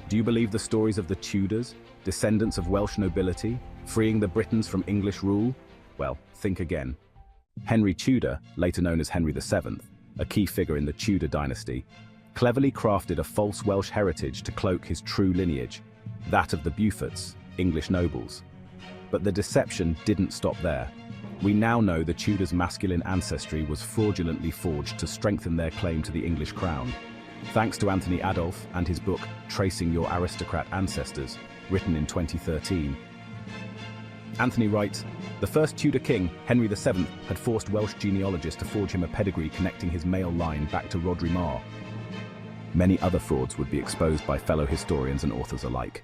Do you believe the stories of the Tudors, descendants of Welsh nobility, freeing the Britons from English rule? Well, think again. Henry Tudor, later known as Henry VII, a key figure in the Tudor dynasty, cleverly crafted a false Welsh heritage to cloak his true lineage, that of the Beauforts, English nobles. But the deception didn't stop there. We now know the Tudors' masculine ancestry was fraudulently forged to strengthen their claim to the English crown. Thanks to Anthony Adolph and his book Tracing Your Aristocrat Ancestors, written in 2013. Anthony writes, the first Tudor king, Henry VII, had forced Welsh genealogists to forge him a pedigree connecting his male line back to Rhodri Mawr. Many other frauds would be exposed by fellow historians and authors alike.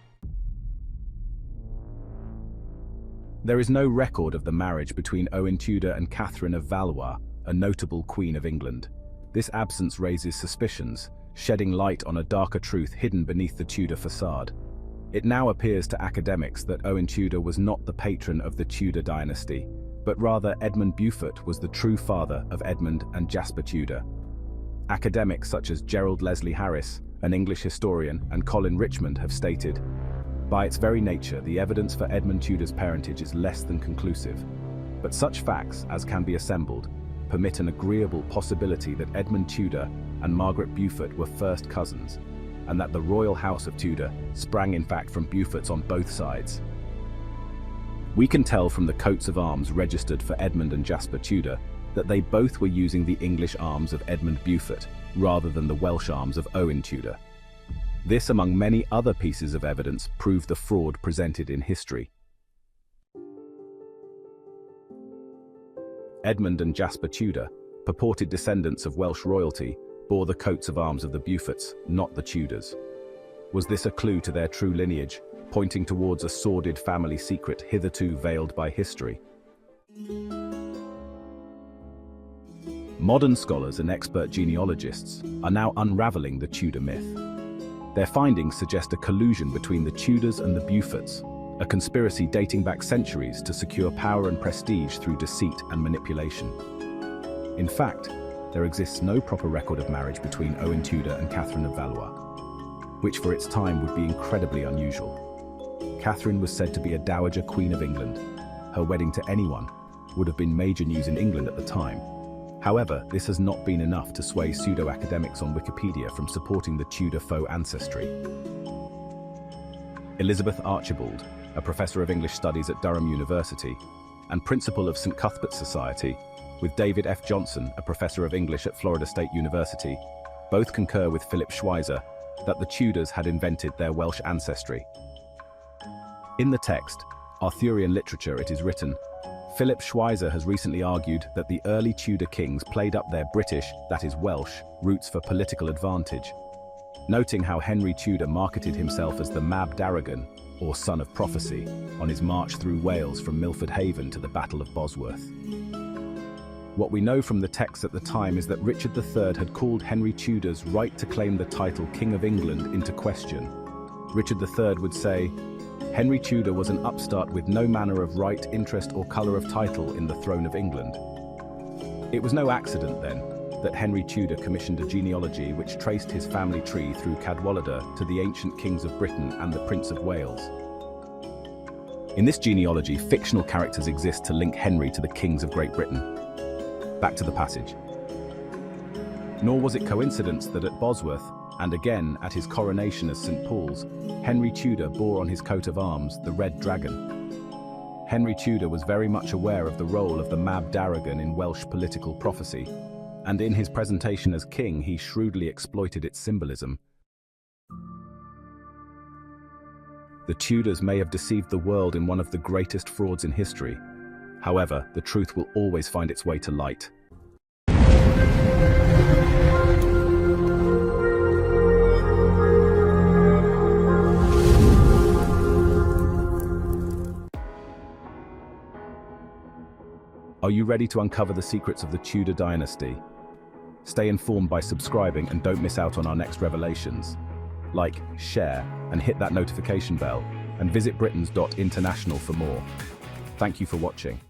There is no record of the marriage between Owen Tudor and Catherine of Valois, a notable Queen of England. This absence raises suspicions, shedding light on a darker truth hidden beneath the Tudor facade. It now appears to academics that Owen Tudor was not the patron of the Tudor dynasty, but rather Edmund Beaufort was the true father of Edmund and Jasper Tudor. Academics such as Gerald Leslie Harris, an English historian, and Colin Richmond have stated, by its very nature, the evidence for Edmund Tudor's parentage is less than conclusive. But such facts as can be assembled permit an agreeable possibility that Edmund Tudor and Margaret Beaufort were first cousins, and that the royal house of Tudor sprang in fact from Beauforts on both sides. We can tell from the coats of arms registered for Edmund and Jasper Tudor that they both were using the English arms of Edmund Beaufort rather than the Welsh arms of Owen Tudor. This, among many other pieces of evidence, proved the fraud presented in history. Edmund and Jasper Tudor, purported descendants of Welsh royalty, bore the coats of arms of the Beauforts, not the Tudors. Was this a clue to their true lineage, pointing towards a sordid family secret hitherto veiled by history? Modern scholars and expert genealogists are now unraveling the Tudor myth. Their findings suggest a collusion between the Tudors and the Beauforts, a conspiracy dating back centuries to secure power and prestige through deceit and manipulation. In fact, there exists no proper record of marriage between Owen Tudor and Catherine of Valois, which for its time would be incredibly unusual. Catherine was said to be a dowager Queen of England. Her wedding to anyone would have been major news in England at the time. However, this has not been enough to sway pseudo-academics on Wikipedia from supporting the Tudor faux ancestry. Elizabeth Archibald, a professor of English studies at Durham University and principal of St. Cuthbert's Society, with David F. Johnson, a professor of English at Florida State University, both concur with Philip Schweizer that the Tudors had invented their Welsh ancestry. In the text, Arthurian literature, it is written, Philip Schweizer has recently argued that the early Tudor kings played up their British, that is Welsh, roots for political advantage, noting how Henry Tudor marketed himself as the Mab Darragan, or son of prophecy, on his march through Wales from Milford Haven to the Battle of Bosworth. What we know from the text at the time is that Richard III had called Henry Tudor's right to claim the title King of England into question. Richard III would say, Henry Tudor was an upstart with no manner of right, interest or colour of title in the throne of England. It was no accident, then, that Henry Tudor commissioned a genealogy which traced his family tree through Cadwallader to the ancient kings of Britain and the Prince of Wales. In this genealogy, fictional characters exist to link Henry to the kings of Great Britain. Back to the passage. Nor was it coincidence that at Bosworth, and again at his coronation as St. Paul's, Henry Tudor bore on his coat of arms the red dragon. Henry Tudor was very much aware of the role of the Mab Darragan in Welsh political prophecy, and in his presentation as king he shrewdly exploited its symbolism. The Tudors may have deceived the world in one of the greatest frauds in history. However, the truth will always find its way to light. Are you ready to uncover the secrets of the Tudor dynasty? Stay informed by subscribing and don't miss out on our next revelations. Like, share, and hit that notification bell, and visit britons.international for more. Thank you for watching.